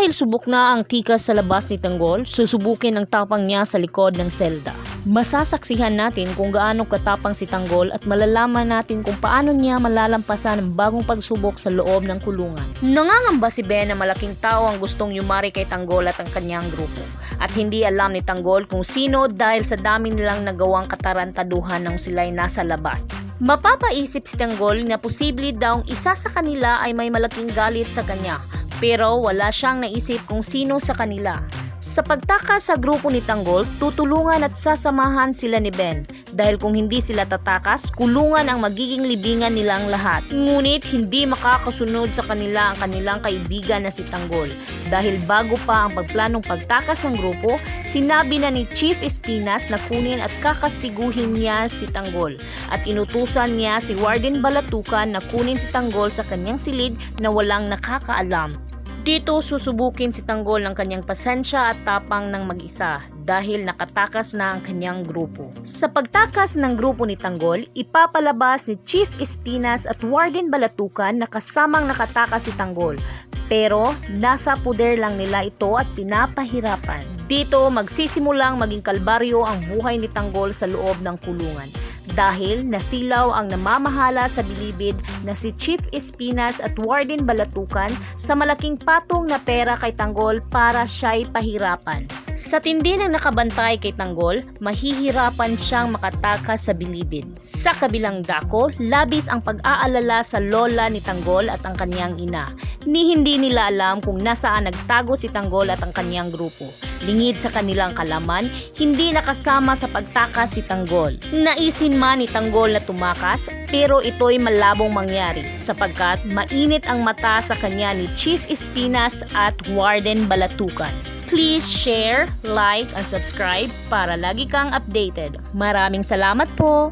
Dahil subok na ang tikas sa labas ni Tanggol, susubukin ang tapang niya sa likod ng selda. Masasaksihan natin kung gaano katapang si Tanggol at malalaman natin kung paano niya malalampasan ang bagong pagsubok sa loob ng kulungan. Nangangamba si Ben na malaking tao ang gustong yumari kay Tanggol at ang kanyang grupo. At hindi alam ni Tanggol kung sino dahil sa dami nilang nagawang katarantaduhan nang sila'y nasa labas. Mapapaisip si Tanggol na posible daw isa sa kanila ay may malaking galit sa kanya. Pero wala siyang naisip kung sino sa kanila. Sa pagtakas sa grupo ni Tanggol, tutulungan at sasamahan sila ni Ben. Dahil kung hindi sila tatakas, kulungan ang magiging libingan nilang lahat. Ngunit hindi makakasunod sa kanila ang kanilang kaibigan na si Tanggol. Dahil bago pa ang pagplanong pagtakas ng grupo, sinabi na ni Chief Espinas na kunin at kakastiguhin niya si Tanggol. At inutusan niya si Warden Balatukan na kunin si Tanggol sa kanyang silid na walang nakakaalam. Dito susubukin si Tanggol ng kanyang pasensya at tapang ng mag-isa dahil nakatakas na ang kanyang grupo. Sa pagtakas ng grupo ni Tanggol, ipapalabas ni Chief Espinas at Warden Balatukan na kasamang nakatakas si Tanggol. Pero nasa puder lang nila ito at pinapahirapan. Dito magsisimulang maging kalbaryo ang buhay ni Tanggol sa loob ng kulungan. Dahil nasilaw ang namamahala sa bilibid na si Chief Espinas at Warden Balatukan sa malaking patong na pera kay Tanggol para siya'y pahirapan. Sa tindi ng nakabantay kay Tanggol, mahihirapan siyang makatakas sa bilibid. Sa kabilang dako, labis ang pag-aalala sa lola ni Tanggol at ang kanyang ina. Hindi nila alam kung nasaan nagtago si Tanggol at ang kanyang grupo. Lingid sa kanilang kalaman, hindi nakasama sa pagtakas si Tanggol. Naisin man ni Tanggol na tumakas, pero ito'y malabong mangyari sapagkat mainit ang mata sa kanya ni Chief Espinas at Warden Balatukan. Please share, like, and subscribe para lagi kang updated. Maraming salamat po!